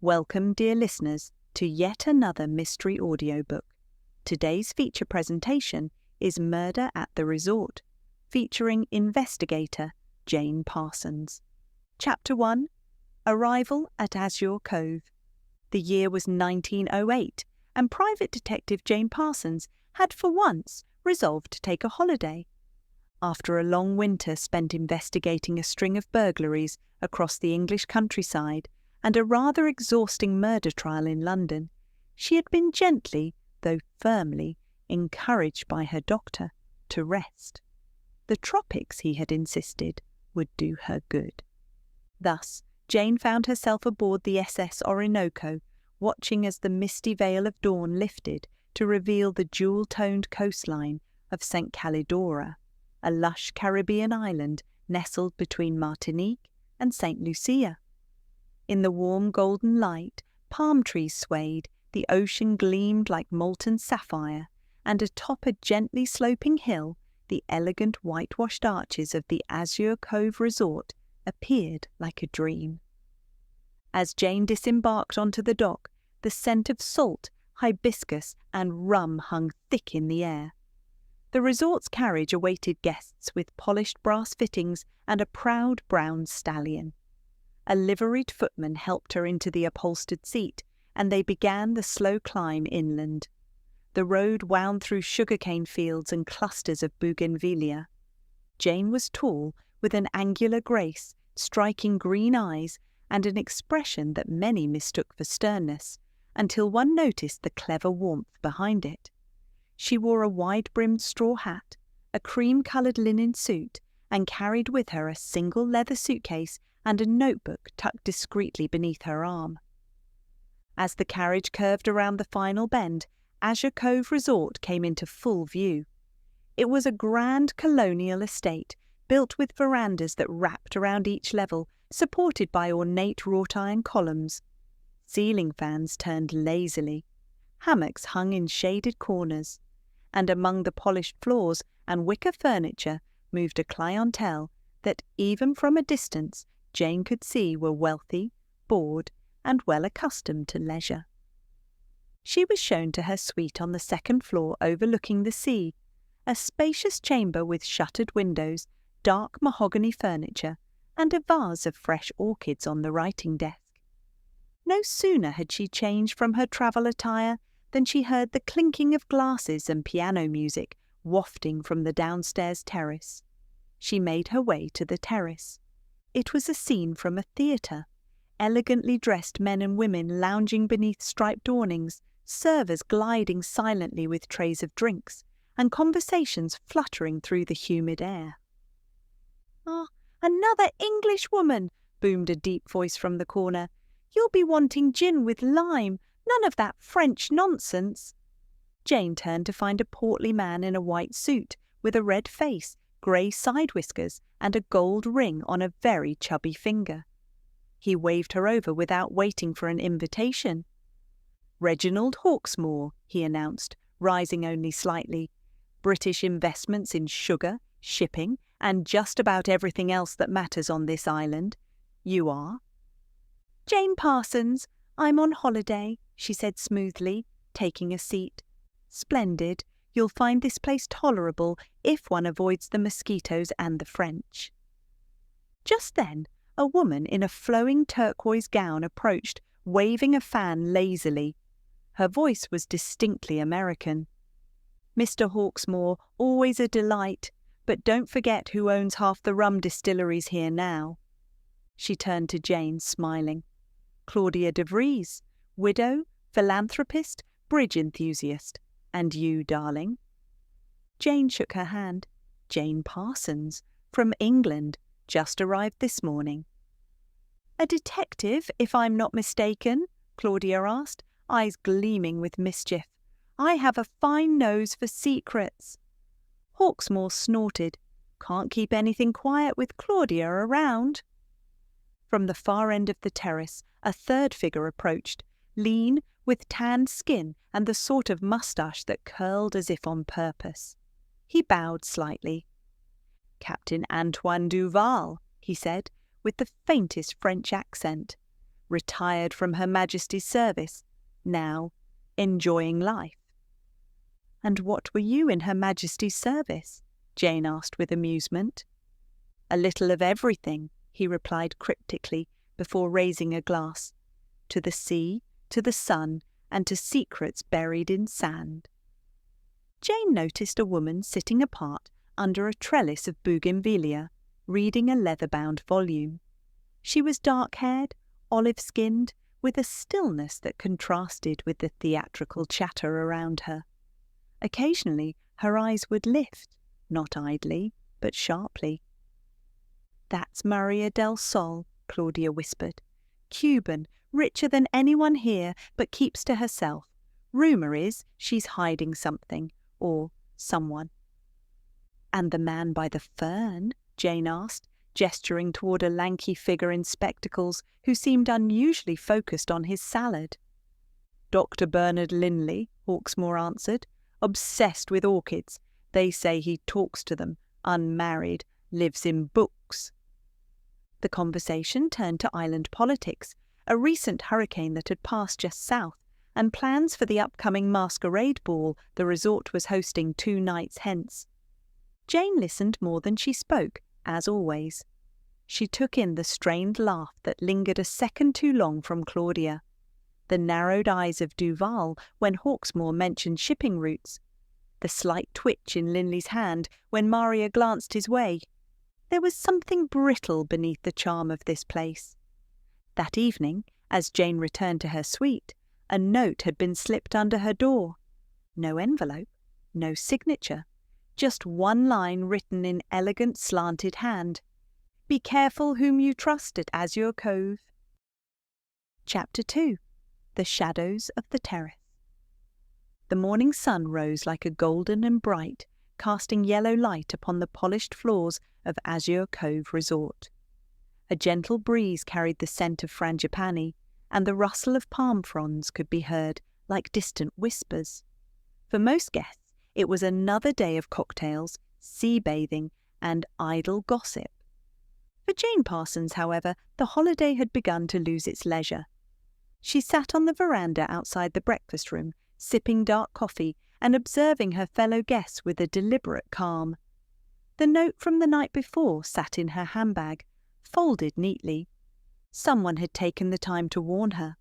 Welcome, dear listeners, to yet another mystery audiobook. Today's feature presentation is Murder at the Resort, featuring Investigator Jane Parsons. Chapter 1, Arrival at Azure Cove. The year was 1908, and Private Detective Jane Parsons had for once resolved to take a holiday. After a long winter spent investigating a string of burglaries across the English countryside, and a rather exhausting murder trial in London, she had been gently, though firmly, encouraged by her doctor to rest. The tropics, he had insisted, would do her good. Thus, Jane found herself aboard the SS Orinoco, watching as the misty veil of dawn lifted to reveal the jewel-toned coastline of St. Calidora, a lush Caribbean island nestled between Martinique and St. Lucia. In the warm golden light, palm trees swayed, the ocean gleamed like molten sapphire, and atop a gently sloping hill, the elegant whitewashed arches of the Azure Cove Resort appeared like a dream. As Jane disembarked onto the dock, the scent of salt, hibiscus, and rum hung thick in the air. The resort's carriage awaited guests with polished brass fittings and a proud brown stallion. A liveried footman helped her into the upholstered seat, and they began the slow climb inland. The road wound through sugarcane fields and clusters of bougainvillea. Jane was tall, with an angular grace, striking green eyes, and an expression that many mistook for sternness, until one noticed the clever warmth behind it. She wore a wide-brimmed straw hat, a cream-coloured linen suit, and carried with her a single leather suitcase and a notebook tucked discreetly beneath her arm. As the carriage curved around the final bend, Azure Cove Resort came into full view. It was a grand colonial estate, built with verandas that wrapped around each level, supported by ornate wrought-iron columns. Ceiling fans turned lazily. Hammocks hung in shaded corners, and among the polished floors and wicker furniture moved a clientele that, even from a distance, Jane could see were wealthy, bored, and well accustomed to leisure. She was shown to her suite on the second floor overlooking the sea, a spacious chamber with shuttered windows, dark mahogany furniture, and a vase of fresh orchids on the writing desk. No sooner had she changed from her travel attire than she heard the clinking of glasses and piano music wafting from the downstairs terrace. She made her way to the terrace. It was a scene from a theatre. Elegantly dressed men and women lounging beneath striped awnings, servers gliding silently with trays of drinks, and conversations fluttering through the humid air. "Ah, another Englishwoman!" boomed a deep voice from the corner. "You'll be wanting gin with lime, none of that French nonsense." Jane turned to find a portly man in a white suit, with a red face, grey side whiskers, and a gold ring on a very chubby finger. He waved her over without waiting for an invitation. "Reginald Hawksmoor," he announced, rising only slightly. "British investments in sugar, shipping, and just about everything else that matters on this island. You are?" "Jane Parsons. I'm on holiday," she said smoothly, taking a seat. "Splendid. You'll find this place tolerable if one avoids the mosquitoes and the French." Just then, a woman in a flowing turquoise gown approached, waving a fan lazily. Her voice was distinctly American. "Mr. Hawksmoor, always a delight, but don't forget who owns half the rum distilleries here now." She turned to Jane, smiling. "Claudia de Vries, widow, philanthropist, bridge enthusiast. And you, darling?" Jane shook her hand. "Jane Parsons, from England, just arrived this morning." "A detective, if I'm not mistaken?" Claudia asked, eyes gleaming with mischief. "I have a fine nose for secrets." Hawksmoor snorted. "Can't keep anything quiet with Claudia around." From the far end of the terrace, a third figure approached, lean, with tanned skin and the sort of moustache that curled as if on purpose. He bowed slightly. "Captain Antoine Duval," he said, with the faintest French accent. retired from Her Majesty's service, now enjoying life. "And what were you in Her Majesty's service?" Jane asked with amusement. "A little of everything," he replied cryptically before raising a glass. "To the sea, to the sun, and to secrets buried in sand." Jane noticed a woman sitting apart under a trellis of bougainvillea, reading a leather-bound volume. She was dark-haired, olive-skinned, with a stillness that contrasted with the theatrical chatter around her. Occasionally her eyes would lift, not idly, but sharply. "That's Maria del Sol," Claudia whispered. "Cuban, richer than anyone here, but keeps to herself. Rumour is she's hiding something, or someone." "And the man by the fern?" Jane asked, gesturing toward a lanky figure in spectacles who seemed unusually focused on his salad. "Dr. Bernard Linley," Hawksmoor answered, "obsessed with orchids. They say he talks to them, unmarried, lives in books." The conversation turned to island politics, a recent hurricane that had passed just south, and plans for the upcoming masquerade ball the resort was hosting 2 nights hence. Jane listened more than she spoke, as always. She took in the strained laugh that lingered a second too long from Claudia, the narrowed eyes of Duval when Hawksmoor mentioned shipping routes, the slight twitch in Linley's hand when Maria glanced his way. There was something brittle beneath the charm of this place. That evening, as Jane returned to her suite, a note had been slipped under her door. No envelope, no signature, just one line written in elegant slanted hand. "Be careful whom you trust at Azure Cove." Chapter 2. The Shadows of the Terrace. The morning sun rose like a golden and bright, casting yellow light upon the polished floors of Azure Cove Resort. A gentle breeze carried the scent of frangipani, and the rustle of palm fronds could be heard like distant whispers. For most guests, it was another day of cocktails, sea bathing, and idle gossip. For Jane Parsons, however, the holiday had begun to lose its leisure. She sat on the veranda outside the breakfast room, sipping dark coffee and observing her fellow guests with a deliberate calm. The note from the night before sat in her handbag, folded neatly. Someone had taken the time to warn her.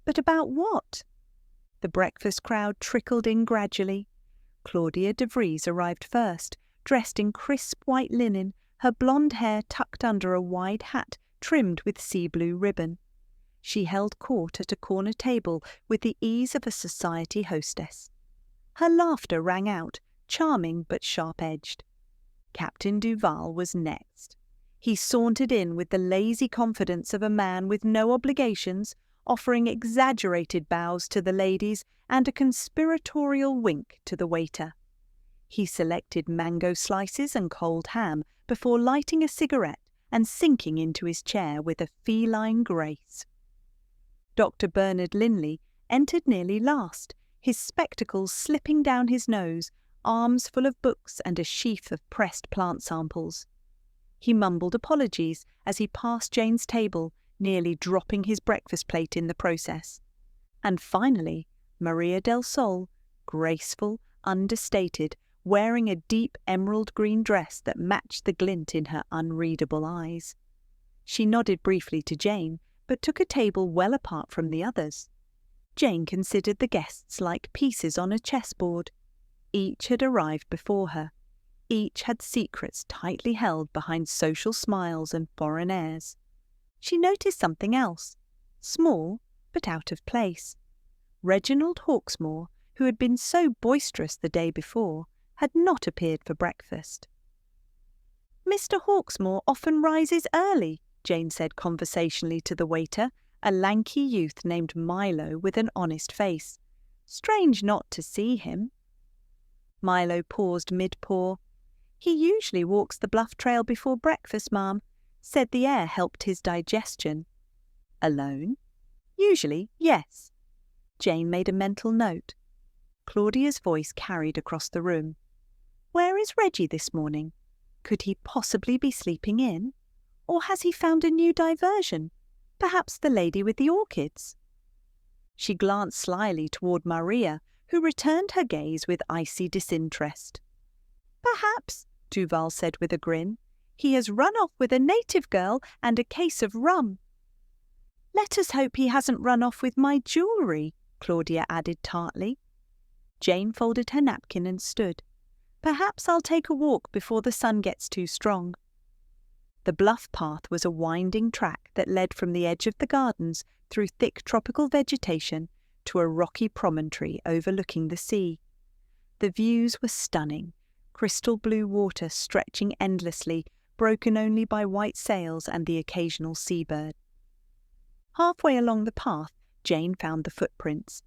But about what? The breakfast crowd trickled in gradually. Claudia de Vries arrived first, dressed in crisp white linen, her blonde hair tucked under a wide hat trimmed with sea-blue ribbon. She held court at a corner table with the ease of a society hostess. Her laughter rang out, charming but sharp-edged. Captain Duval was next. He sauntered in with the lazy confidence of a man with no obligations, offering exaggerated bows to the ladies and a conspiratorial wink to the waiter. He selected mango slices and cold ham before lighting a cigarette and sinking into his chair with a feline grace. Dr. Bernard Linley entered nearly last, his spectacles slipping down his nose, arms full of books and a sheaf of pressed plant samples. He mumbled apologies as he passed Jane's table, nearly dropping his breakfast plate in the process. And finally, Maria del Sol, graceful, understated, wearing a deep emerald-green dress that matched the glint in her unreadable eyes. She nodded briefly to Jane, but took a table well apart from the others. Jane considered the guests like pieces on a chessboard. Each had arrived before her. Each had secrets tightly held behind social smiles and foreign airs. She noticed something else, small but out of place. Reginald Hawksmoor, who had been so boisterous the day before, had not appeared for breakfast. "Mr. Hawksmoor often rises early," Jane said conversationally to the waiter, a lanky youth named Milo with an honest face. "Strange not to see him." Milo paused mid-pour. "He usually walks the bluff trail before breakfast, ma'am. Said the air helped his digestion." "Alone?" "Usually, yes." Jane made a mental note. Claudia's voice carried across the room. "Where is Reggie this morning? Could he possibly be sleeping in? Or has he found a new diversion? Perhaps the lady with the orchids. She glanced slyly toward Maria, who returned her gaze with icy disinterest. Perhaps, Duval said with a grin, he has run off with a native girl and a case of rum. Let us hope he hasn't run off with my jewellery, Claudia added tartly. Jane folded her napkin and stood. Perhaps I'll take a walk before the sun gets too strong. The bluff path was a winding track that led from the edge of the gardens through thick tropical vegetation to a rocky promontory overlooking the sea. The views were stunning, crystal blue water stretching endlessly, broken only by white sails and the occasional seabird. Halfway along the path, Jane found the footprints.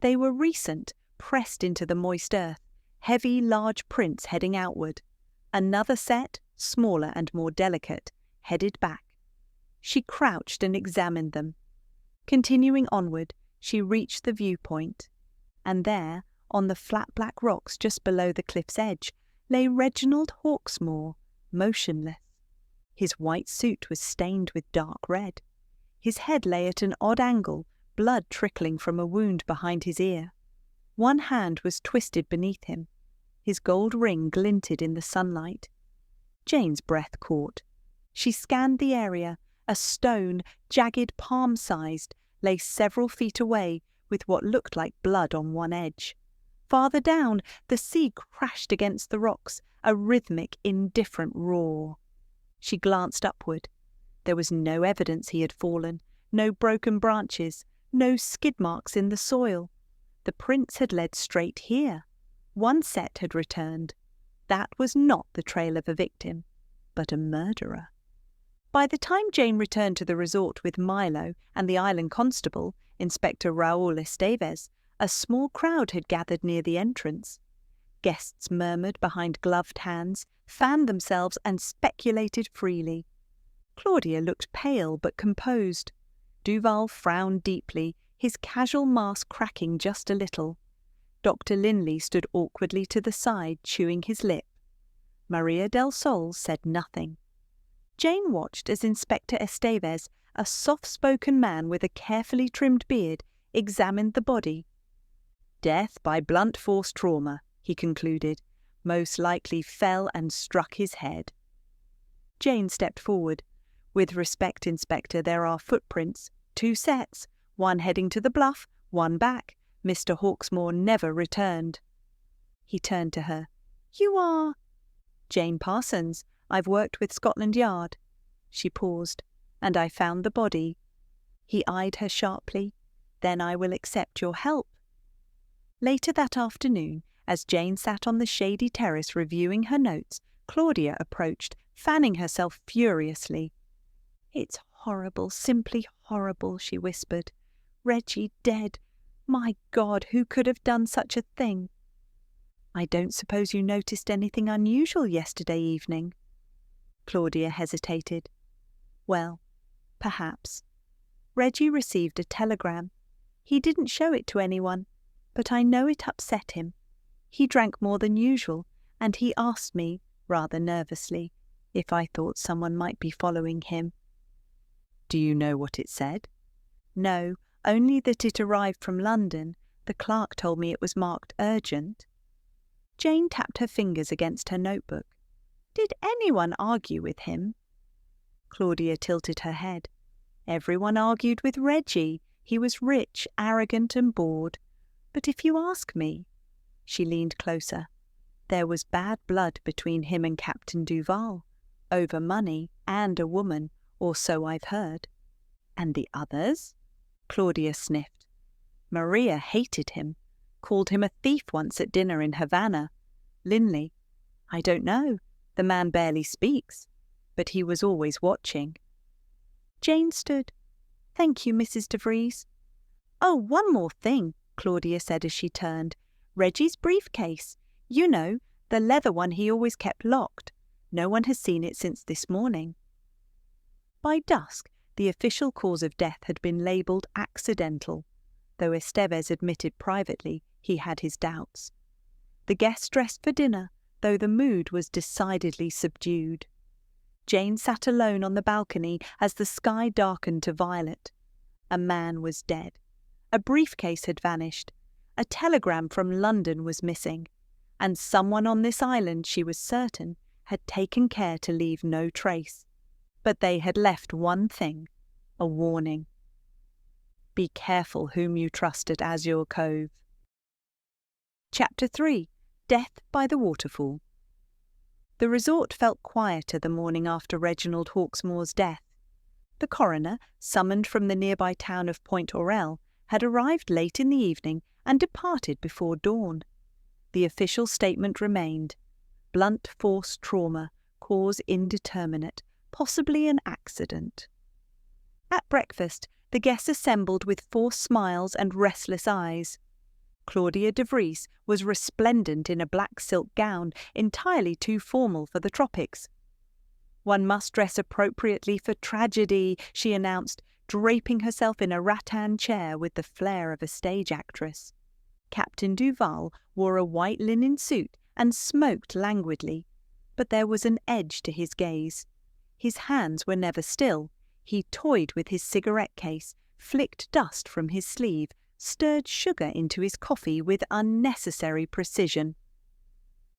They were recent, pressed into the moist earth, heavy, large prints heading outward. Another set, smaller and more delicate, headed back. She crouched and examined them. Continuing onward, she reached the viewpoint, and there, on the flat black rocks just below the cliff's edge, lay Reginald Hawksmoor, motionless. His white suit was stained with dark red. His head lay at an odd angle, blood trickling from a wound behind his ear. One hand was twisted beneath him. His gold ring glinted in the sunlight. Jane's breath caught. She scanned the area. A stone, jagged palm-sized, lay several feet away with what looked like blood on one edge. Farther down, the sea crashed against the rocks, a rhythmic, indifferent roar. She glanced upward. There was no evidence he had fallen, no broken branches, no skid marks in the soil. The prints had led straight here. One set had returned. That was not the trail of a victim, but a murderer. By the time Jane returned to the resort with Milo and the island constable, Inspector Raúl Esteves, a small crowd had gathered near the entrance. Guests murmured behind gloved hands, fanned themselves and speculated freely. Claudia looked pale but composed. Duval frowned deeply, his casual mask cracking just a little. Dr. Linley stood awkwardly to the side, chewing his lip. Maria del Sol said nothing. Jane watched as Inspector Esteves, a soft-spoken man with a carefully trimmed beard, examined the body. Death by blunt force trauma, he concluded. Most likely fell and struck his head. Jane stepped forward. With respect, Inspector, there are footprints, 2 sets, one heading to the bluff, one back. Mr. Hawksmoor never returned. He turned to her. You are... Jane Parsons. I've worked with Scotland Yard. She paused. And I found the body. He eyed her sharply. Then I will accept your help. Later that afternoon, as Jane sat on the shady terrace reviewing her notes, Claudia approached, fanning herself furiously. It's horrible, simply horrible, she whispered. Reggie dead. My God, who could have done such a thing? I don't suppose you noticed anything unusual yesterday evening? Claudia hesitated. Well, perhaps. Reggie received a telegram. He didn't show it to anyone, but I know it upset him. He drank more than usual, and he asked me, rather nervously, if I thought someone might be following him. Do you know what it said? No, only that it arrived from London. The clerk told me it was marked urgent. Jane tapped her fingers against her notebook. Did anyone argue with him? Claudia tilted her head. Everyone argued with Reggie. He was rich, arrogant and bored. But if you ask me, she leaned closer, there was bad blood between him and Captain Duval, over money and a woman, or so I've heard. And the others? Claudia sniffed. Maria hated him, called him a thief once at dinner in Havana. Linley, I don't know. The man barely speaks, but he was always watching. Jane stood. Thank you, Mrs. de Vries. Oh, one more thing, Claudia said as she turned. Reggie's briefcase. You know, the leather one he always kept locked. No one has seen it since this morning. By dusk, the official cause of death had been labelled accidental, though Esteves admitted privately he had his doubts. The guests dressed for dinner, though the mood was decidedly subdued. Jane sat alone on the balcony as the sky darkened to violet. A man was dead. A briefcase had vanished. A telegram from London was missing. And someone on this island, she was certain, had taken care to leave no trace. But they had left one thing, a warning. Be careful whom you trust at Azure Cove. Chapter 3. Death by the Waterfall. The resort felt quieter the morning after Reginald Hawksmoor's death. The coroner, summoned from the nearby town of Point Orel, had arrived late in the evening and departed before dawn. The official statement remained: blunt force trauma, cause indeterminate, possibly an accident. At breakfast, the guests assembled with forced smiles and restless eyes. Claudia de Vries was resplendent in a black silk gown, entirely too formal for the tropics. One must dress appropriately for tragedy, she announced, draping herself in a rattan chair with the flair of a stage actress. Captain Duval wore a white linen suit and smoked languidly, but there was an edge to his gaze. His hands were never still. He toyed with his cigarette case, flicked dust from his sleeve, stirred sugar into his coffee with unnecessary precision.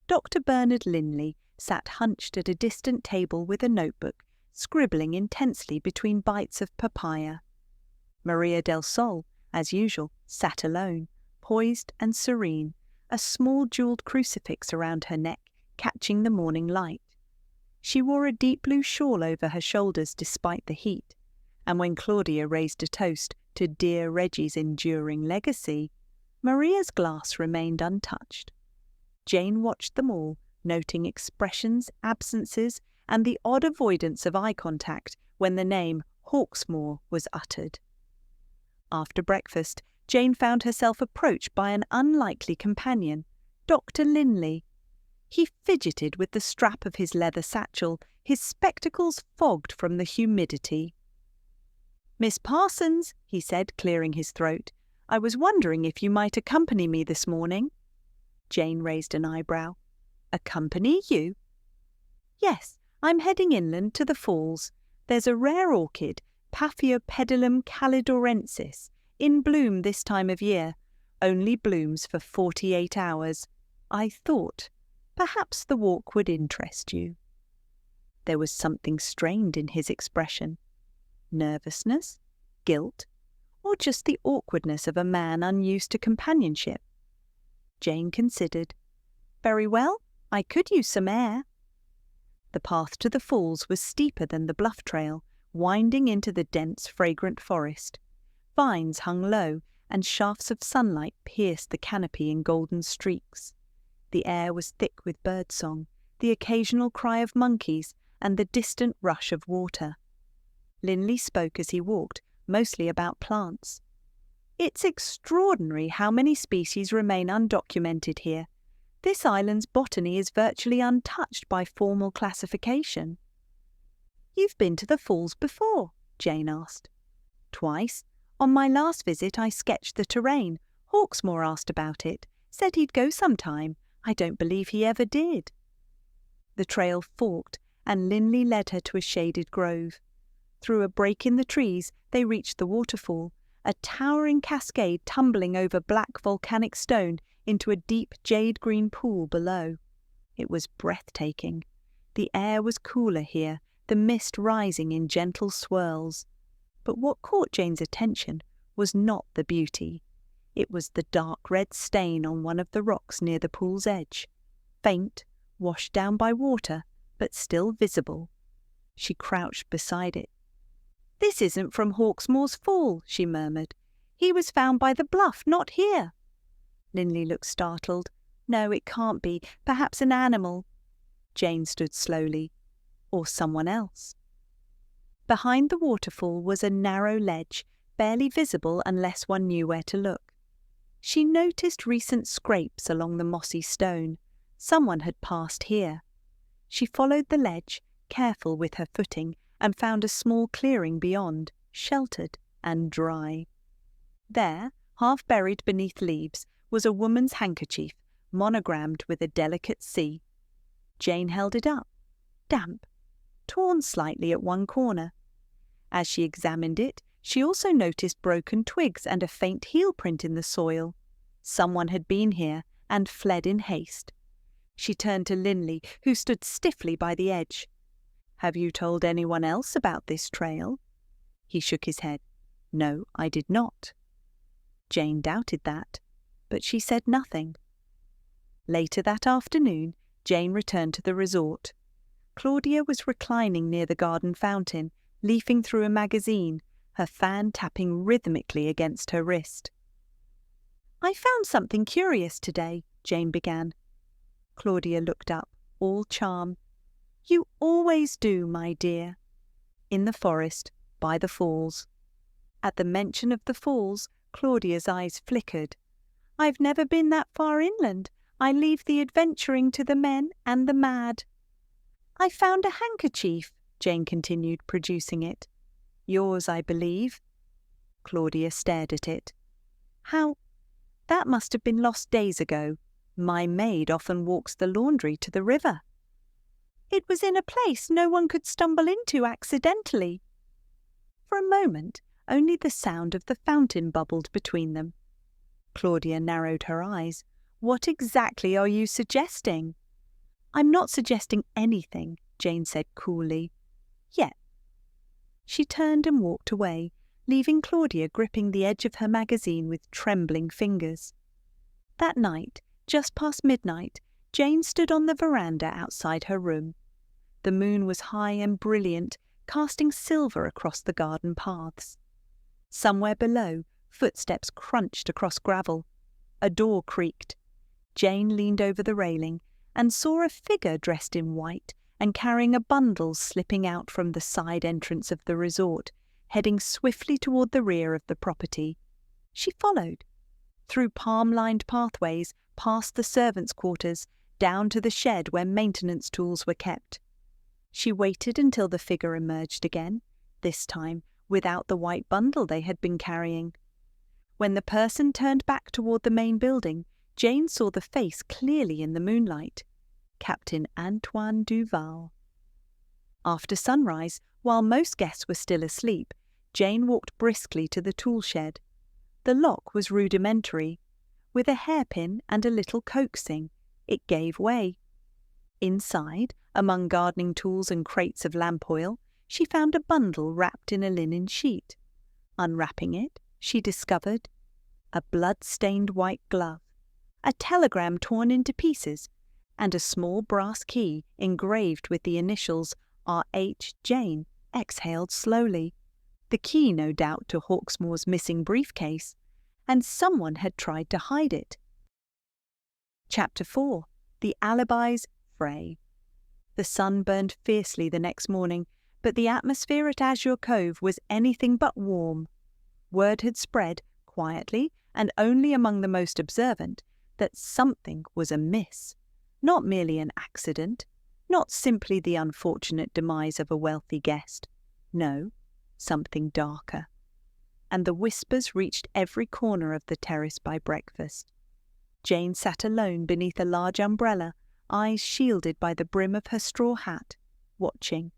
Dr. Bernard Linley sat hunched at a distant table with a notebook, scribbling intensely between bites of papaya. Maria del Sol, as usual, sat alone, poised and serene, a small jewelled crucifix around her neck, catching the morning light. She wore a deep blue shawl over her shoulders despite the heat, and when Claudia raised a toast to dear Reggie's enduring legacy, Maria's glass remained untouched. Jane watched them all, noting expressions, absences, and the odd avoidance of eye contact when the name Hawksmoor was uttered. After breakfast, Jane found herself approached by an unlikely companion, Dr. Linley. He fidgeted with the strap of his leather satchel, his spectacles fogged from the humidity. "Miss Parsons," he said, clearing his throat, "I was wondering if you might accompany me this morning." Jane raised an eyebrow. "Accompany you?" "Yes, I'm heading inland to the falls. There's a rare orchid, Paphiopedilum calidorensis, in bloom this time of year. Only blooms for 48 hours. I thought perhaps the walk would interest you." There was something strained in his expression. Nervousness? Guilt? Or just the awkwardness of a man unused to companionship? Jane considered. "Very well, I could use some air." The path to the falls was steeper than the bluff trail, winding into the dense, fragrant forest. Vines hung low, and shafts of sunlight pierced the canopy in golden streaks. The air was thick with birdsong, the occasional cry of monkeys, and the distant rush of water. Linley spoke as he walked, mostly about plants. "It's extraordinary how many species remain undocumented here. This island's botany is virtually untouched by formal classification." "You've been to the falls before?" Jane asked. "Twice. On my last visit I sketched the terrain. Hawksmoor asked about it, said he'd go sometime. I don't believe he ever did." The trail forked, and Linley led her to a shaded grove. Through a break in the trees they reached the waterfall, a towering cascade tumbling over black volcanic stone into a deep jade-green pool below. It was breathtaking. The air was cooler here, the mist rising in gentle swirls. But what caught Jane's attention was not the beauty. It was the dark red stain on one of the rocks near the pool's edge. Faint, washed down by water, but still visible. She crouched beside it. "This isn't from Hawksmoor's Fall," she murmured. "He was found by the bluff, not here." Linley looked startled. "No, it can't be. Perhaps an animal." Jane stood slowly. Or someone else. Behind the waterfall was a narrow ledge, barely visible unless one knew where to look. She noticed recent scrapes along the mossy stone. Someone had passed here. She followed the ledge, careful with her footing, and found a small clearing beyond, sheltered and dry. There, half buried beneath leaves, was a woman's handkerchief, monogrammed with a delicate C. Jane held it up. Damp. torn slightly at one corner. As she examined it, she also noticed broken twigs and a faint heel print in the soil. Someone had been here and fled in haste. She turned to Linley, who stood stiffly by the edge. "Have you told anyone else about this trail?" He shook his head. "No, I did not." Jane doubted that, but she said nothing. Later that afternoon, Jane returned to the resort. Claudia was reclining near the garden fountain, leafing through a magazine, her fan tapping rhythmically against her wrist. "I found something curious today," Jane began. Claudia looked up, all charm. "You always do, my dear." "In the forest, by the falls." At the mention of the falls, Claudia's eyes flickered. "I've never been that far inland. I leave the adventuring to the men and the mad." "I found a handkerchief," Jane continued, producing it. "Yours, I believe." Claudia stared at it. "How? That must have been lost days ago. My maid often walks the laundry to the river." "It was in a place no one could stumble into accidentally." For a moment, only the sound of the fountain bubbled between them. Claudia narrowed her eyes. "What exactly are you suggesting?" "I'm not suggesting anything," Jane said coolly. "Yet." She turned and walked away, leaving Claudia gripping the edge of her magazine with trembling fingers. That night, just past midnight, Jane stood on the veranda outside her room. The moon was high and brilliant, casting silver across the garden paths. Somewhere below, footsteps crunched across gravel. A door creaked. Jane leaned over the railing and saw a figure dressed in white and carrying a bundle slipping out from the side entrance of the resort, heading swiftly toward the rear of the property. She followed, through palm-lined pathways, past the servants' quarters, down to the shed where maintenance tools were kept. She waited until the figure emerged again, this time without the white bundle they had been carrying. When the person turned back toward the main building, Jane saw the face clearly in the moonlight. Captain Antoine Duval. After sunrise, while most guests were still asleep, Jane walked briskly to the tool shed. The lock was rudimentary. With a hairpin and a little coaxing, it gave way. Inside, among gardening tools and crates of lamp oil, she found a bundle wrapped in a linen sheet. Unwrapping it, she discovered a blood-stained white glove, a telegram torn into pieces, and a small brass key engraved with the initials R.H. Jane exhaled slowly. The key, no doubt, to Hawksmoor's missing briefcase, and someone had tried to hide it. Chapter 4. The Alibis Fray. The sun burned fiercely the next morning, but the atmosphere at Azure Cove was anything but warm. Word had spread, quietly and only among the most observant, that something was amiss. Not merely an accident, not simply the unfortunate demise of a wealthy guest. No, something darker. And the whispers reached every corner of the terrace by breakfast. Jane sat alone beneath a large umbrella, eyes shielded by the brim of her straw hat, watching.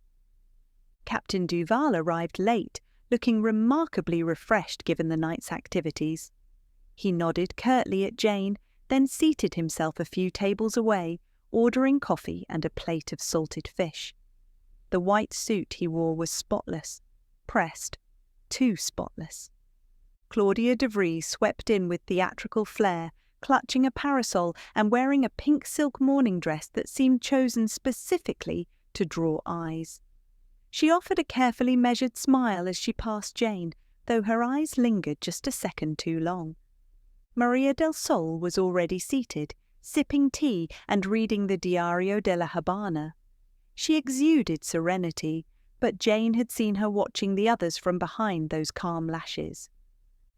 Captain Duval arrived late, looking remarkably refreshed given the night's activities. He nodded curtly at Jane, then seated himself a few tables away, ordering coffee and a plate of salted fish. The white suit he wore was spotless, pressed, too spotless. Claudia de Vries swept in with theatrical flair, clutching a parasol and wearing a pink silk morning dress that seemed chosen specifically to draw eyes. She offered a carefully measured smile as she passed Jane, though her eyes lingered just a second too long. Maria del Sol was already seated, sipping tea and reading the Diario de la Habana. She exuded serenity, but Jane had seen her watching the others from behind those calm lashes.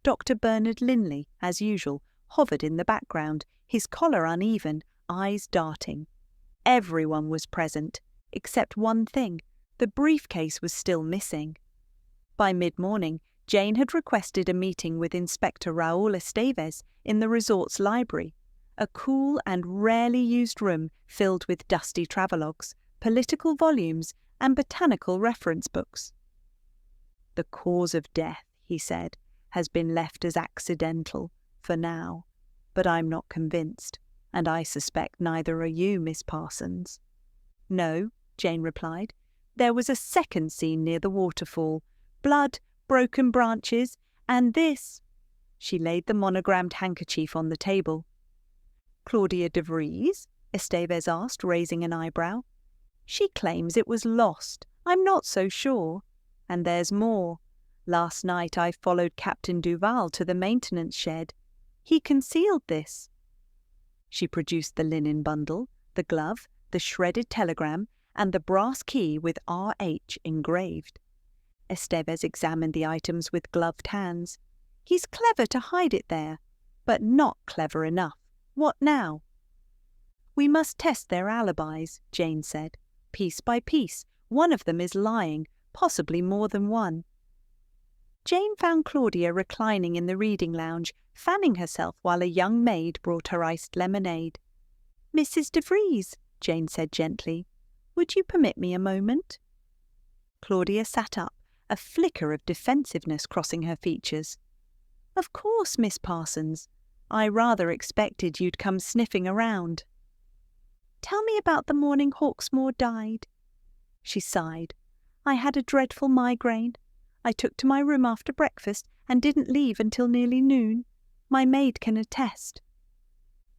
Dr. Bernard Linley, as usual, hovered in the background, his collar uneven, eyes darting. Everyone was present, except one thing: the briefcase was still missing. By mid-morning, Jane had requested a meeting with Inspector Raúl Esteves in the resort's library, a cool and rarely used room filled with dusty travelogues, political volumes, and botanical reference books. "The cause of death," he said, "has been left as accidental, for now, but I'm not convinced, and I suspect neither are you, Miss Parsons." "No," Jane replied. "There was a second scene near the waterfall. Blood, broken branches, and this." She laid the monogrammed handkerchief on the table. "Claudia de Vries?" Estevez asked, raising an eyebrow. "She claims it was lost. I'm not so sure. And there's more. Last night I followed Captain Duval to the maintenance shed. He concealed this." She produced the linen bundle, the glove, the shredded telegram, and the brass key with RH engraved. Estevez examined the items with gloved hands. "He's clever to hide it there, but not clever enough. What now?" "We must test their alibis," Jane said. "Piece by piece, one of them is lying, possibly more than one." Jane found Claudia reclining in the reading lounge, fanning herself while a young maid brought her iced lemonade. "Mrs. de Vries," Jane said gently, "would you permit me a moment?" Claudia sat up, a flicker of defensiveness crossing her features. "Of course, Miss Parsons. I rather expected you'd come sniffing around." "Tell me about the morning Hawksmoor died." She sighed. "I had a dreadful migraine. I took to my room after breakfast and didn't leave until nearly noon. My maid can attest."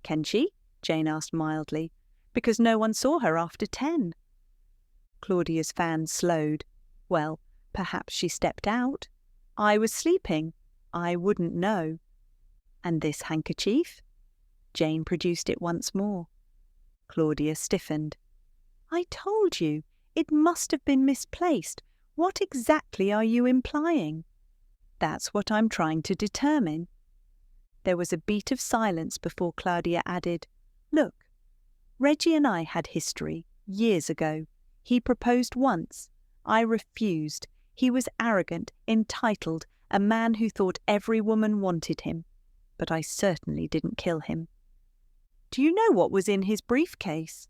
"Can she?" Jane asked mildly. "Because no one saw her after 10. Claudia's fan slowed. "Well, perhaps she stepped out. I was sleeping. I wouldn't know." "And this handkerchief?" Jane produced it once more. Claudia stiffened. "I told you, it must have been misplaced. What exactly are you implying?" "That's what I'm trying to determine." There was a beat of silence before Claudia added, "Look, Reggie and I had history, years ago. He proposed once. I refused. He was arrogant, entitled, a man who thought every woman wanted him. But I certainly didn't kill him." "Do you know what was in his briefcase?"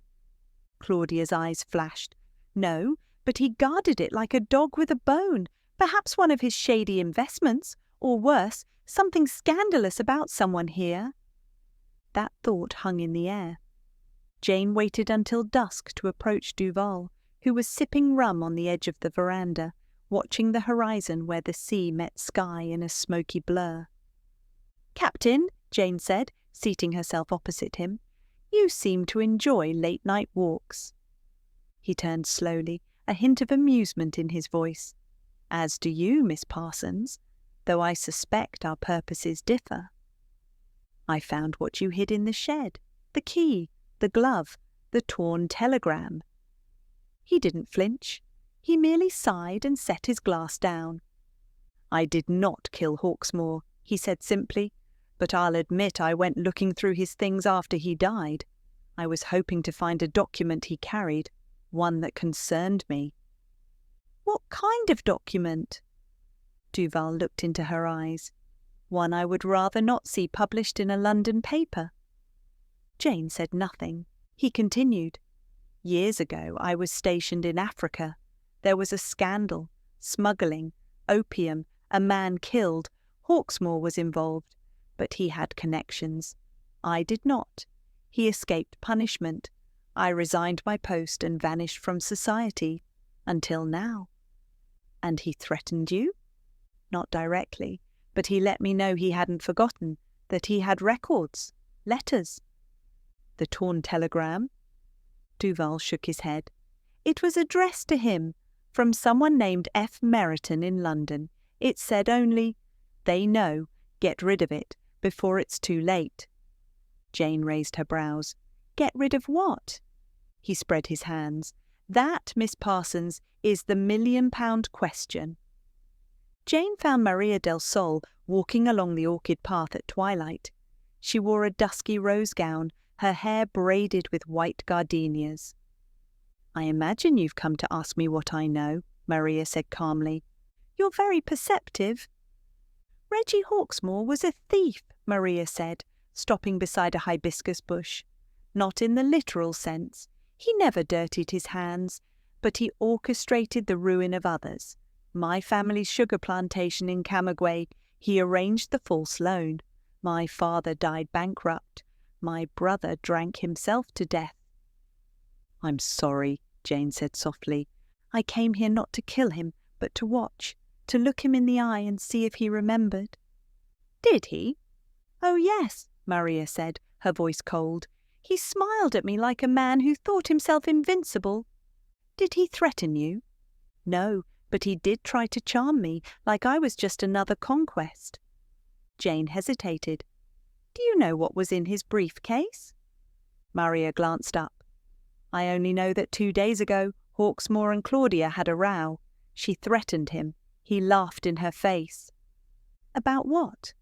Claudia's eyes flashed. "No, but he guarded it like a dog with a bone. Perhaps one of his shady investments, or worse, something scandalous about someone here." That thought hung in the air. Jane waited until dusk to approach Duval, who was sipping rum on the edge of the veranda, watching the horizon where the sea met sky in a smoky blur. "Captain," Jane said, seating herself opposite him, "you seem to enjoy late-night walks." He turned slowly, a hint of amusement in his voice. "As do you, Miss Parsons, though I suspect our purposes differ." "I found what you hid in the shed, the key, the glove, the torn telegram." He didn't flinch. He merely sighed and set his glass down. "I did not kill Hawksmoor," he said simply, "but I'll admit I went looking through his things after he died. I was hoping to find a document he carried, one that concerned me." "What kind of document?" Duval looked into her eyes. "One I would rather not see published in a London paper." Jane said nothing. He continued. "Years ago I was stationed in Africa. There was a scandal, smuggling, opium, a man killed. Hawksmoor was involved, but he had connections. I did not. He escaped punishment. I resigned my post and vanished from society, until now." "And he threatened you?" "Not directly, but he let me know he hadn't forgotten, that he had records, letters." "The torn telegram?" Duval shook his head. "It was addressed to him, from someone named F. Meriton in London. It said only, 'They know, get rid of it, before it's too late.'" Jane raised her brows. "Get rid of what?" He spread his hands. "That, Miss Parsons, is the £1,000,000 question." Jane found Maria del Sol walking along the orchid path at twilight. She wore a dusky rose gown, her hair braided with white gardenias. "I imagine you've come to ask me what I know," Maria said calmly. "You're very perceptive." "Reggie Hawksmoor was a thief," Maria said, stopping beside a hibiscus bush. "Not in the literal sense. He never dirtied his hands. but he orchestrated the ruin of others. My family's sugar plantation in Camagüey, he arranged the false loan. My father died bankrupt. My brother drank himself to death. "I'm sorry," Jane said softly. "I came here not to kill him, but to watch, to look him in the eye and see if he remembered." "Did he?" "Oh, yes," Maria said, her voice cold. "He smiled at me like a man who thought himself invincible." "Did he threaten you?" "No, but he did try to charm me, like I was just another conquest." Jane hesitated. "Do you know what was in his briefcase?" Maria glanced up. "I only know that 2 days ago Hawksmoor and Claudia had a row. She threatened him. He laughed in her face." "About what?"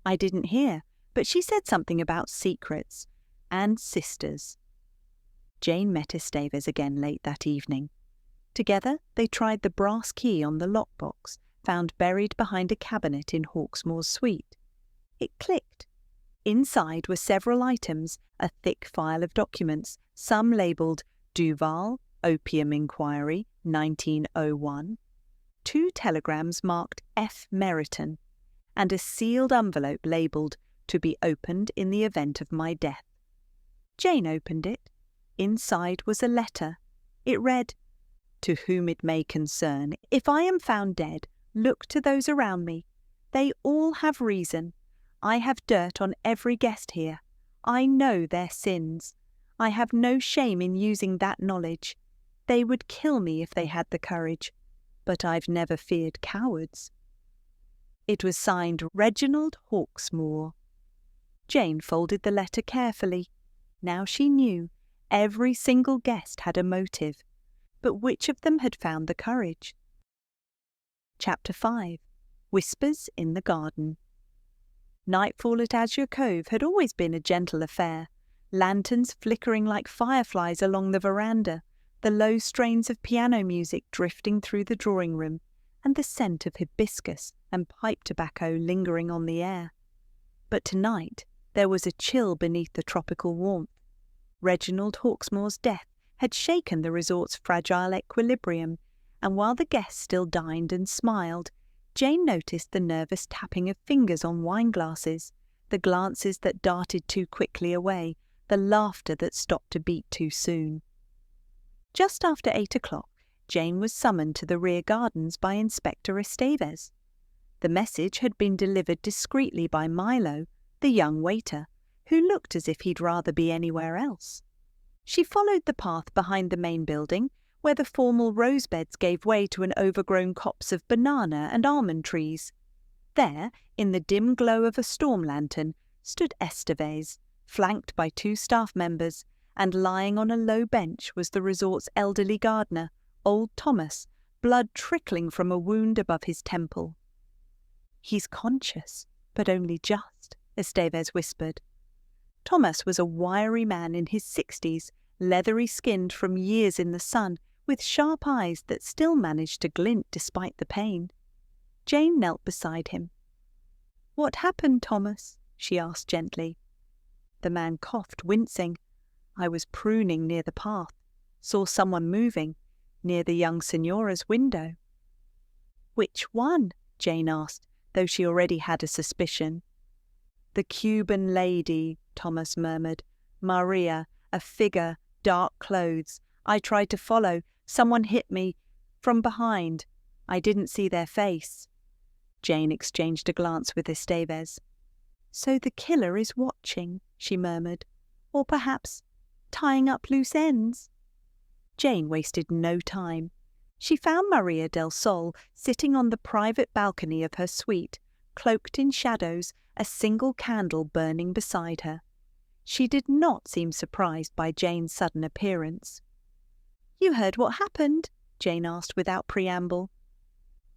"I didn't hear, but she said something about secrets and sisters." Jane met Estevez again late that evening. Together they tried the brass key on the lockbox found buried behind a cabinet in Hawksmoor's suite. It clicked. Inside were several items, a thick file of documents, some labelled Duval, Opium Inquiry, 1901, 2 telegrams marked F. Meriton, and a sealed envelope labelled To be opened in the event of my death. Jane opened it. Inside was a letter. It read, "To whom it may concern, if I am found dead, look to those around me. They all have reason. I have dirt on every guest here. I know their sins. I have no shame in using that knowledge. They would kill me if they had the courage, but I've never feared cowards." It was signed Reginald Hawksmoor. Jane folded the letter carefully. Now she knew every single guest had a motive, but which of them had found the courage? Chapter 5. Whispers in the Garden. Nightfall at Azure Cove had always been a gentle affair, lanterns flickering like fireflies along the veranda, the low strains of piano music drifting through the drawing room, and the scent of hibiscus and pipe tobacco lingering on the air. But tonight there was a chill beneath the tropical warmth. Reginald Hawksmoor's death had shaken the resort's fragile equilibrium, and while the guests still dined and smiled, Jane noticed the nervous tapping of fingers on wine glasses, the glances that darted too quickly away, the laughter that stopped to beat too soon. Just after 8 o'clock, Jane was summoned to the rear gardens by Inspector Estevez. The message had been delivered discreetly by Milo, the young waiter, who looked as if he'd rather be anywhere else. She followed the path behind the main building, where the formal rose beds gave way to an overgrown copse of banana and almond trees. There, in the dim glow of a storm lantern, stood Estevez, flanked by 2 staff members, and lying on a low bench was the resort's elderly gardener, old Thomas, blood trickling from a wound above his temple. "He's conscious, but only just," Estevez whispered. Thomas was a wiry man in his 60s, leathery-skinned from years in the sun, with sharp eyes that still managed to glint despite the pain. Jane knelt beside him. "What happened, Thomas?" she asked gently. The man coughed, wincing. "I was pruning near the path. Saw someone moving, near the young Signora's window." "Which one?" Jane asked, though she already had a suspicion. "The Cuban lady," Thomas murmured. "Maria, a figure, dark clothes. I tried to follow. Someone hit me from behind. I didn't see their face." Jane exchanged a glance with Estevez. "So the killer is watching," she murmured. "Or perhaps tying up loose ends." Jane wasted no time. She found Maria del Sol sitting on the private balcony of her suite, cloaked in shadows, a single candle burning beside her. She did not seem surprised by Jane's sudden appearance. "You heard what happened?" Jane asked without preamble.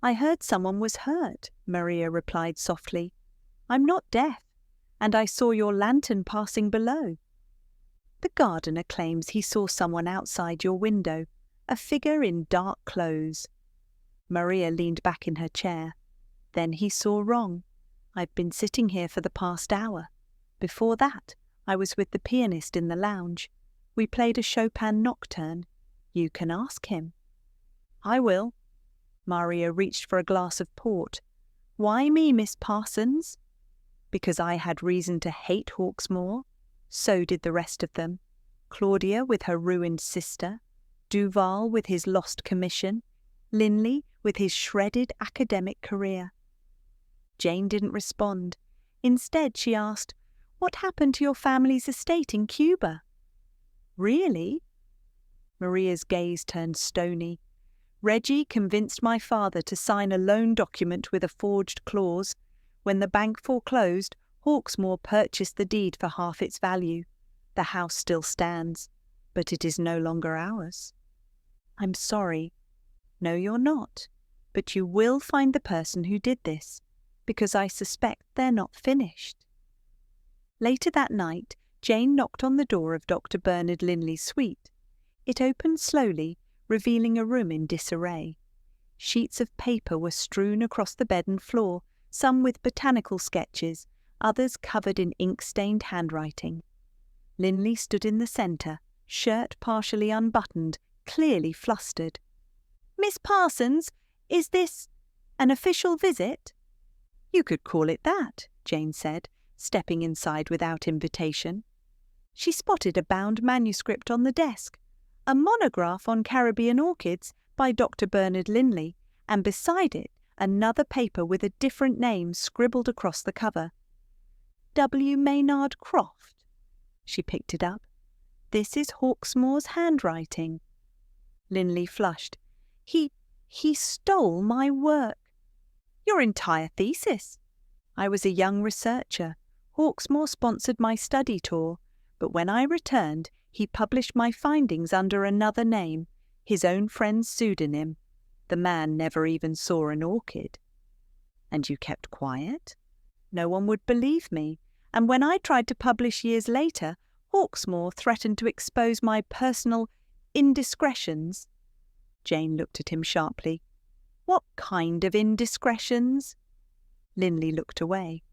"I heard someone was hurt," Maria replied softly. "I'm not deaf, and I saw your lantern passing below." "The gardener claims he saw someone outside your window, a figure in dark clothes." Maria leaned back in her chair. "Then he saw wrong. I've been sitting here for the past hour. Before that, I was with the pianist in the lounge. We played a Chopin nocturne. You can ask him." "I will." Maria reached for a glass of port. "Why me, Miss Parsons?" Because I had reason to hate Hawksmoor. So did the rest of them. Claudia with her ruined sister, Duval with his lost commission, Linley with his shredded academic career. Jane didn't respond. Instead, she asked, "What happened to your family's estate in Cuba?" "Really?" Maria's gaze turned stony. "Reggie convinced my father to sign a loan document with a forged clause. When the bank foreclosed, Hawksmoor purchased the deed for half its value. The house still stands, but it is no longer ours." "I'm sorry." "No, you're not. But you will find the person who did this, because I suspect they're not finished." Later that night, Jane knocked on the door of Dr. Bernard Linley's suite. It opened slowly, revealing a room in disarray. Sheets of paper were strewn across the bed and floor, some with botanical sketches, others covered in ink-stained handwriting. Linley stood in the centre, shirt partially unbuttoned, clearly flustered. "Miss Parsons, is this an official visit?" "You could call it that," Jane said, stepping inside without invitation. She spotted a bound manuscript on the desk, a monograph on Caribbean orchids by Dr. Bernard Linley, and beside it another paper with a different name scribbled across the cover. "W. Maynard Croft." She picked it up. "This is Hawksmoor's handwriting." Linley flushed. He stole my work." "Your entire thesis." "I was a young researcher. Hawksmoor sponsored my study tour, but when I returned, he published my findings under another name, his own friend's pseudonym. The man never even saw an orchid." "And you kept quiet?" "No one would believe me, and when I tried to publish years later, Hawksmoor threatened to expose my personal indiscretions." Jane looked at him sharply. "What kind of indiscretions?" Linley looked away.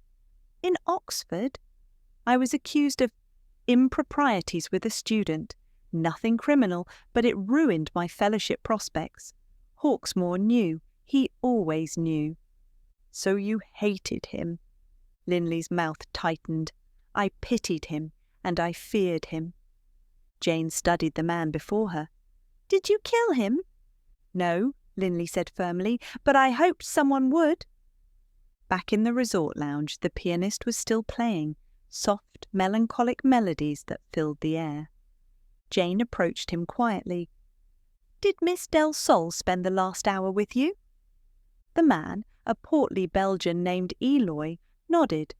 "In Oxford, I was accused of improprieties with a student. Nothing criminal, but it ruined my fellowship prospects. Hawksmoor knew. He always knew." "So you hated him?" Linley's mouth tightened. "I pitied him, and I feared him." Jane studied the man before her. "Did you kill him?" "No," Linley said firmly, "but I hoped someone would." Back in the resort lounge, the pianist was still playing, soft, melancholic melodies that filled the air. Jane approached him quietly. "Did Miss Del Sol spend the last hour with you?" The man, a portly Belgian named Eloy, nodded.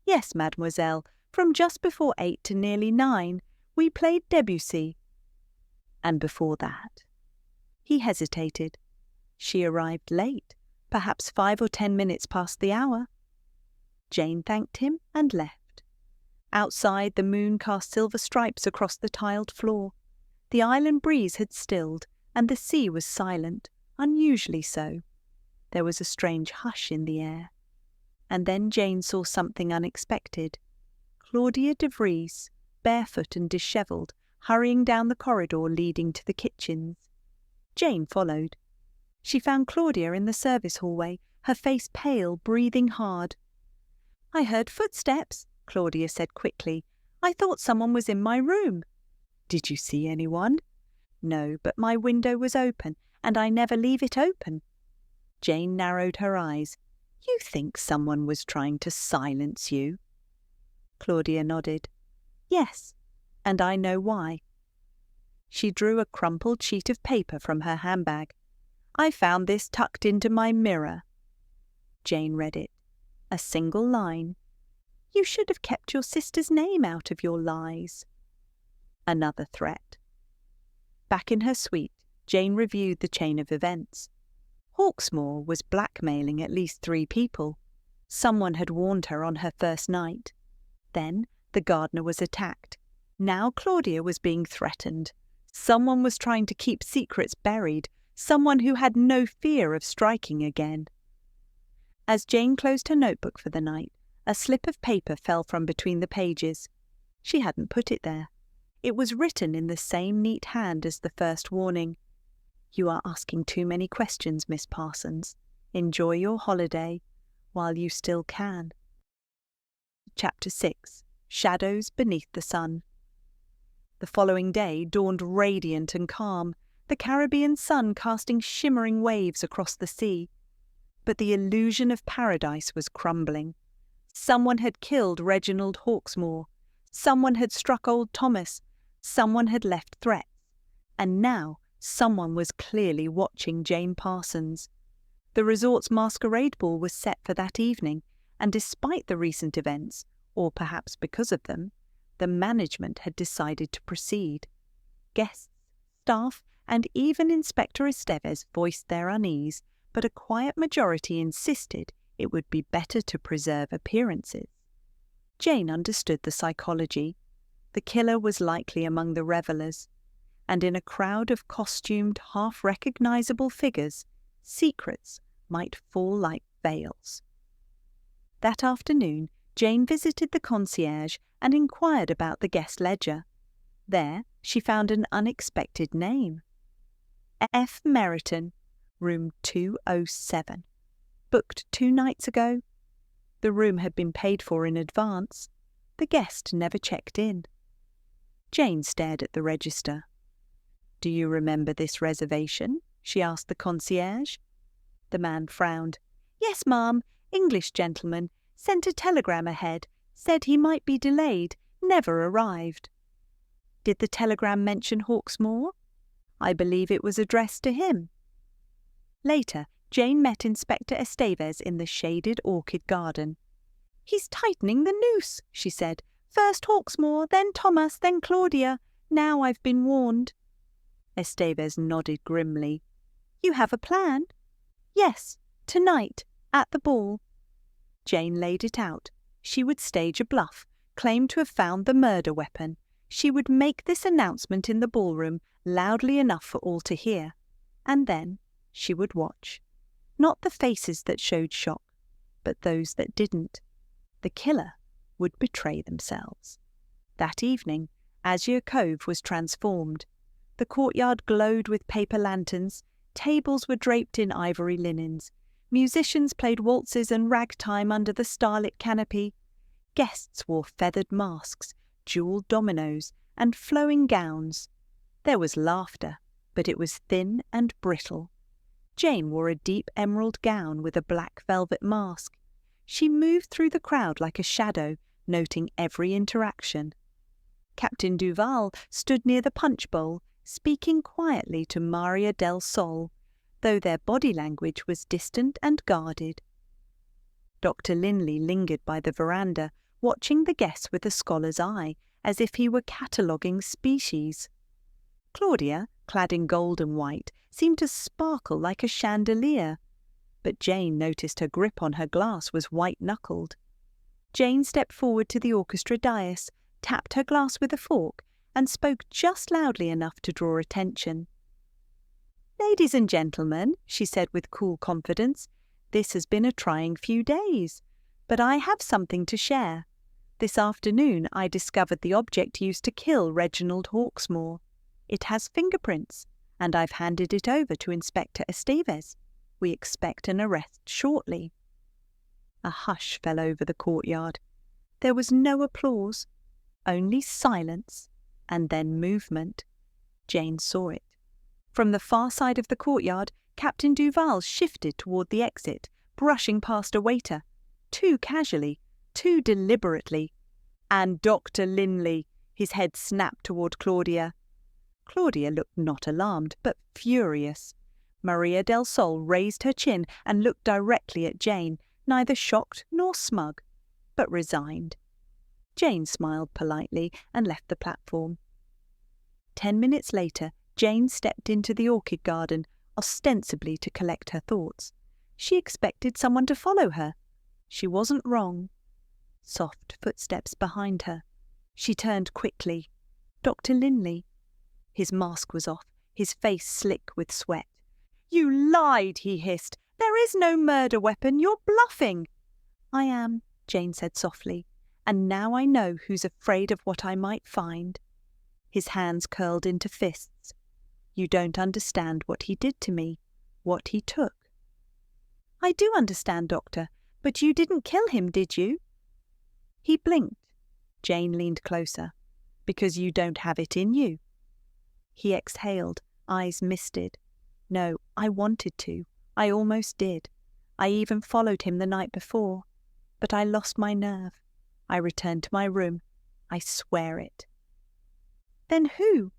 "Yes, mademoiselle, from just before 8 to nearly 9. We played Debussy." "And before that?" He hesitated. "She arrived late, perhaps 5 or 10 minutes past the hour." Jane thanked him and left. Outside, the moon cast silver stripes across the tiled floor. The island breeze had stilled, and the sea was silent, unusually so. There was a strange hush in the air. And then Jane saw something unexpected. Claudia de Vries, barefoot and dishevelled, hurrying down the corridor leading to the kitchens. Jane followed. She found Claudia in the service hallway, her face pale, breathing hard. "I heard footsteps," Claudia said quickly. "I thought someone was in my room." "Did you see anyone?" "No, but my window was open, and I never leave it open." Jane narrowed her eyes. "You think someone was trying to silence you?" Claudia nodded. "Yes, and I know why." She drew a crumpled sheet of paper from her handbag. "I found this tucked into my mirror." Jane read it. A single line. "You should have kept your sister's name out of your lies." Another threat. Back in her suite, Jane reviewed the chain of events. Hawksmoor was blackmailing at least 3 people. Someone had warned her on her first night. Then the gardener was attacked. Now Claudia was being threatened. Someone was trying to keep secrets buried, someone who had no fear of striking again. As Jane closed her notebook for the night, a slip of paper fell from between the pages. She hadn't put it there. It was written in the same neat hand as the first warning. You are asking too many questions, Miss Parsons. Enjoy your holiday while you still can. Chapter 6. Shadows Beneath the Sun. The following day dawned radiant and calm, the Caribbean sun casting shimmering waves across the sea. But the illusion of paradise was crumbling. Someone had killed Reginald Hawksmoor. Someone had struck old Thomas. Someone had left threats. And now someone was clearly watching Jane Parsons. The resort's masquerade ball was set for that evening, and despite the recent events, or perhaps because of them, the management had decided to proceed. Guests, staff, and even Inspector Estevez voiced their unease, but a quiet majority insisted it would be better to preserve appearances. Jane understood the psychology. The killer was likely among the revellers, and in a crowd of costumed, half-recognizable figures, secrets might fall like veils. That afternoon, Jane visited the concierge and inquired about the guest ledger. There, she found an unexpected name. F. Meriton, room 207. Booked 2 nights ago. The room had been paid for in advance. The guest never checked in. Jane stared at the register. "Do you remember this reservation?" she asked the concierge. The man frowned. "Yes, ma'am. English gentleman. Sent a telegram ahead. Said he might be delayed. Never arrived." "Did the telegram mention Hawksmoor?" "I believe it was addressed to him." Later, Jane met Inspector Estevez in the shaded orchid garden. "He's tightening the noose," she said. "First Hawksmoor, then Thomas, then Claudia. Now I've been warned." Estevez nodded grimly. "You have a plan?" "Yes, tonight, at the ball." Jane laid it out. She would stage a bluff, claim to have found the murder weapon. She would make this announcement in the ballroom loudly enough for all to hear. And then she would watch. Not the faces that showed shock, but those that didn't. The killer would betray themselves. That evening, Azure Cove was transformed. The courtyard glowed with paper lanterns, tables were draped in ivory linens, musicians played waltzes and ragtime under the starlit canopy, guests wore feathered masks, jewelled dominoes, and flowing gowns. There was laughter, but it was thin and brittle. Jane wore a deep emerald gown with a black velvet mask. She moved through the crowd like a shadow, noting every interaction. Captain Duval stood near the punch bowl, speaking quietly to Maria del Sol, though their body language was distant and guarded. Dr. Linley lingered by the veranda, watching the guests with a scholar's eye, as if he were cataloguing species. Claudia, clad in gold and white, seemed to sparkle like a chandelier, but Jane noticed her grip on her glass was white-knuckled. Jane stepped forward to the orchestra dais, tapped her glass with a fork, and spoke just loudly enough to draw attention. "Ladies and gentlemen," she said with cool confidence, "this has been a trying few days, but I have something to share. This afternoon I discovered the object used to kill Reginald Hawksmoor. It has fingerprints, and I've handed it over to Inspector Estevez. We expect an arrest shortly." A hush fell over the courtyard. There was no applause, only silence, and then movement. Jane saw it. From the far side of the courtyard, Captain Duval shifted toward the exit, brushing past a waiter, too casually, too deliberately. "And Dr. Linley," his head snapped toward Claudia. Claudia looked not alarmed, but furious. Maria del Sol raised her chin and looked directly at Jane, neither shocked nor smug, but resigned. Jane smiled politely and left the platform. 10 minutes later, Jane stepped into the orchid garden, ostensibly to collect her thoughts. She expected someone to follow her. She wasn't wrong. Soft footsteps behind her. She turned quickly. Dr. Linley. His mask was off, his face slick with sweat. "You lied," he hissed. "There is no murder weapon. You're bluffing." "I am," Jane said softly, "and now I know who's afraid of what I might find." His hands curled into fists. You don't understand what he did to me, what he took." "I do understand, Doctor, but you didn't kill him, did you?" He blinked. Jane leaned closer. "Because you don't have it in you." He exhaled, eyes misted. "No, I wanted to. I almost did. I even followed him the night before. But I lost my nerve. I returned to my room. I swear it." "Then who?"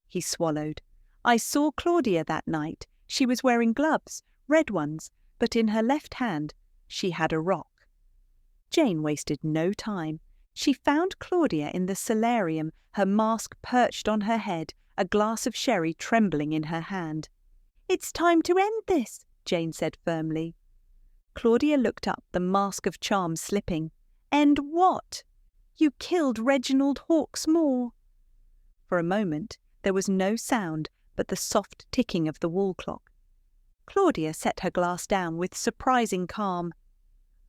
He swallowed. "I saw Claudia that night. She was wearing gloves, red ones, but in her left hand she had a rock." Jane wasted no time. She found Claudia in the solarium, her mask perched on her head, a glass of sherry trembling in her hand. "It's time to end this," Jane said firmly. Claudia looked up, the mask of charm slipping. "End what? You killed Reginald Hawksmoor." For a moment there was no sound but the soft ticking of the wall clock. Claudia set her glass down with surprising calm.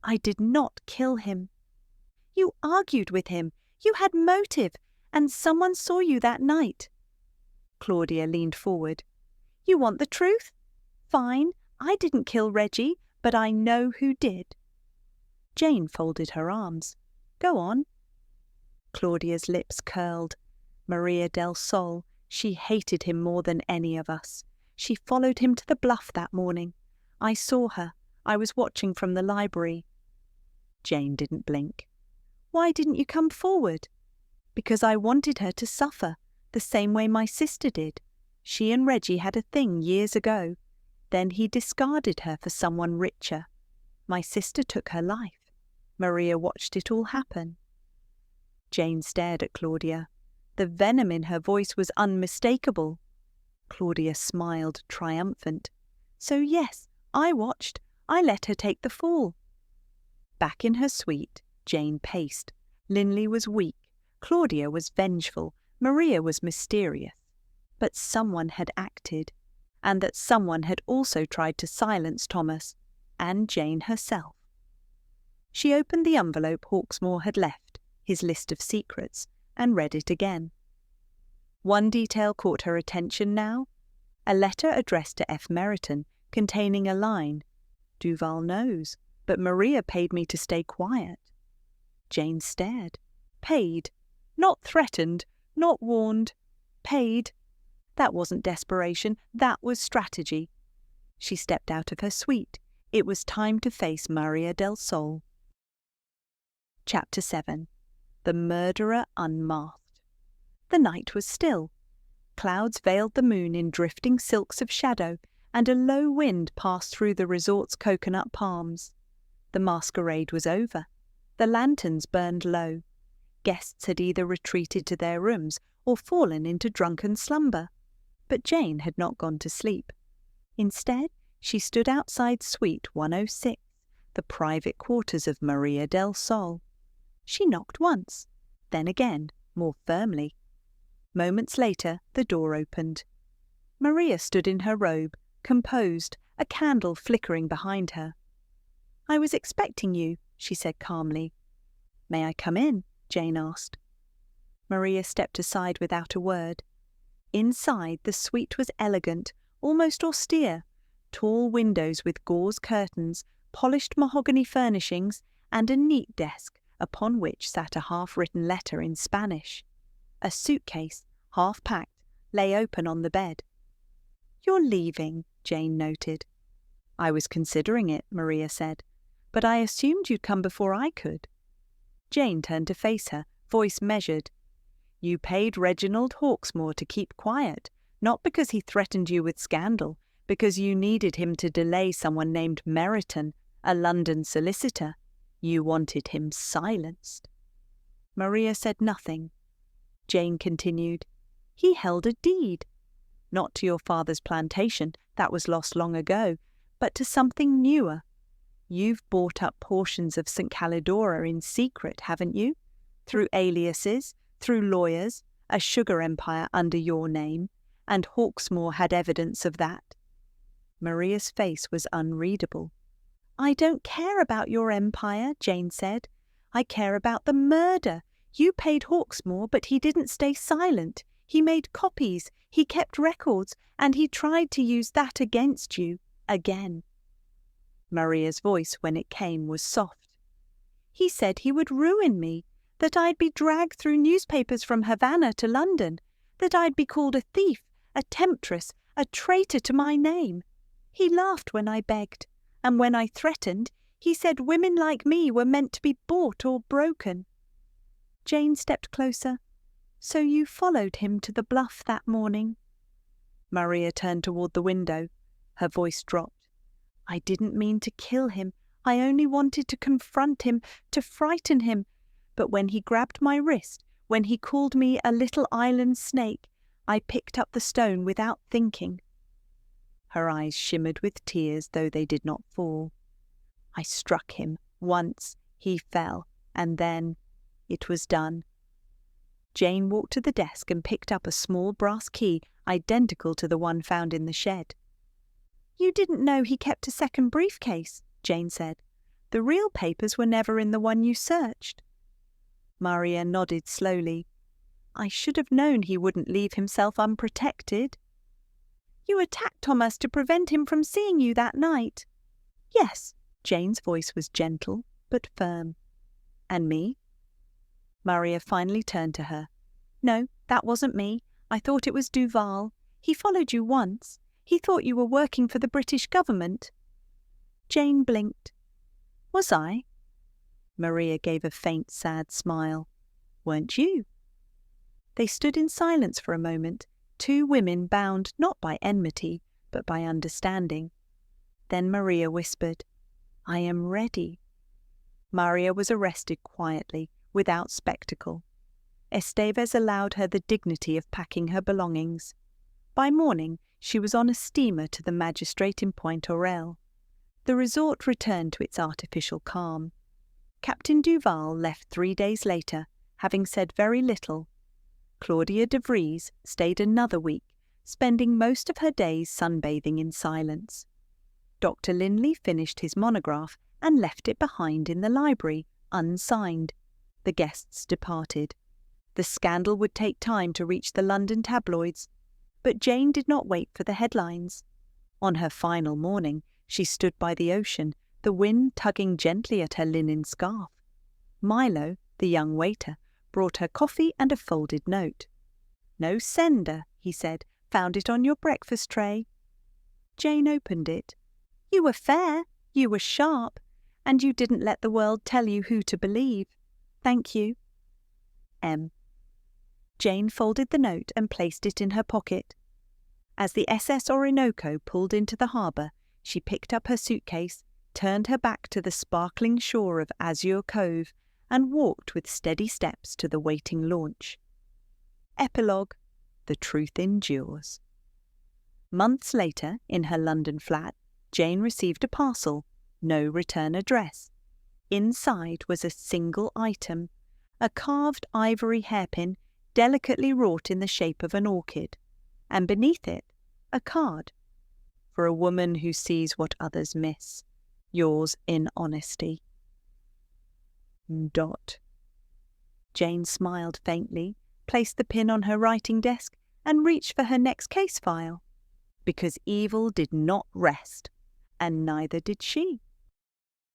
"I did not kill him." "You argued with him. You had motive, and someone saw you that night." Claudia leaned forward. "You want the truth? Fine, I didn't kill Reggie, but I know who did." Jane folded her arms. "Go on." Claudia's lips curled. Maria del Sol, she hated him more than any of us. She followed him to the bluff that morning. I saw her. I was watching from the library. Jane didn't blink. "Why didn't you come forward?" "Because I wanted her to suffer, the same way my sister did. She and Reggie had a thing years ago. Then he discarded her for someone richer. My sister took her life. Maria watched it all happen." Jane stared at Claudia. The venom in her voice was unmistakable. Claudia smiled, triumphant. "So yes, I watched. I let her take the fall." Back in her suite, Jane paced. Linley was weak. Claudia was vengeful. Maria was mysterious. But someone had acted, and that someone had also tried to silence Thomas, and Jane herself. She opened the envelope Hawksmoor had left, his list of secrets, and read it again. One detail caught her attention now. A letter addressed to F. Meriton, containing a line, "Duval knows, but Maria paid me to stay quiet." Jane stared. Paid. Not threatened, not warned. Paid. That wasn't desperation, that was strategy. She stepped out of her suite. It was time to face Maria del Sol. Chapter 7. The Murderer Unmasked. The night was still. Clouds veiled the moon in drifting silks of shadow, and a low wind passed through the resort's coconut palms. The masquerade was over. The lanterns burned low. Guests had either retreated to their rooms or fallen into drunken slumber. But Jane had not gone to sleep. Instead, she stood outside Suite 106, the private quarters of Maria del Sol. She knocked once, then again, more firmly. Moments later, the door opened. Maria stood in her robe, composed, a candle flickering behind her. "I was expecting you," she said calmly. "May I come in?" Jane asked. Maria stepped aside without a word. Inside, the suite was elegant, almost austere. Tall windows with gauze curtains, polished mahogany furnishings, and a neat desk upon which sat a half-written letter in Spanish. A suitcase, half-packed, lay open on the bed. "You're leaving," Jane noted. "I was considering it," Maria said, "but I assumed you'd come before I could." Jane turned to face her, voice measured. "You paid Reginald Hawksmoor to keep quiet, not because he threatened you with scandal, because you needed him to delay someone named Meriton, a London solicitor. You wanted him silenced." Maria said nothing. Jane continued, "He held a deed. Not to your father's plantation, that was lost long ago, but to something newer. You've bought up portions of St. Calidora in secret, haven't you? Through aliases, through lawyers, a sugar empire under your name, and Hawksmoor had evidence of that." Maria's face was unreadable. "I don't care about your empire," Jane said. "I care about the murder. You paid Hawksmoor, but he didn't stay silent. He made copies, he kept records, and he tried to use that against you again." Maria's voice, when it came, was soft. "He said he would ruin me, that I'd be dragged through newspapers from Havana to London, that I'd be called a thief, a temptress, a traitor to my name. He laughed when I begged, and when I threatened, he said women like me were meant to be bought or broken." Jane stepped closer. "So you followed him to the bluff that morning?" Maria turned toward the window. Her voice dropped. "I didn't mean to kill him. I only wanted to confront him, to frighten him. But when he grabbed my wrist, when he called me a little island snake, I picked up the stone without thinking." Her eyes shimmered with tears, though they did not fall. "I struck him once, he fell, and then it was done." Jane walked to the desk and picked up a small brass key identical to the one found in the shed. "You didn't know he kept a second briefcase," Jane said. "The real papers were never in the one you searched." Maria nodded slowly. "I should have known he wouldn't leave himself unprotected." "You attacked Thomas to prevent him from seeing you that night." "Yes." Jane's voice was gentle but firm. "And me?" Maria finally turned to her. "No, that wasn't me. I thought it was Duval. He followed you once. He thought you were working for the British government." Jane blinked. "Was I?" Maria gave a faint, sad smile. "Weren't you?" They stood in silence for a moment, two women bound not by enmity, but by understanding. Then Maria whispered, "I am ready." Maria was arrested quietly, without spectacle. Estevez allowed her the dignity of packing her belongings. By morning, she was on a steamer to the magistrate in Point Orel. The resort returned to its artificial calm. Captain Duval left 3 days later, having said very little. Claudia de Vries stayed another week, spending most of her days sunbathing in silence. Dr. Linley finished his monograph and left it behind in the library, unsigned. The guests departed. The scandal would take time to reach the London tabloids, but Jane did not wait for the headlines. On her final morning, she stood by the ocean, the wind tugging gently at her linen scarf. Milo, the young waiter, brought her coffee and a folded note. "No sender," he said. "Found it on your breakfast tray." Jane opened it. "You were fair, you were sharp, and you didn't let the world tell you who to believe. Thank you. M." Jane folded the note and placed it in her pocket. As the SS Orinoco pulled into the harbour, she picked up her suitcase, turned her back to the sparkling shore of Azure Cove, and walked with steady steps to the waiting launch. Epilogue: The truth endures. Months later, in her London flat, Jane received a parcel, no return address. Inside was a single item, a carved ivory hairpin delicately wrought in the shape of an orchid, and beneath it, a card. "For a woman who sees what others miss. Yours in honesty. Dot." Jane smiled faintly, placed the pin on her writing desk, and reached for her next case file. Because evil did not rest, and neither did she.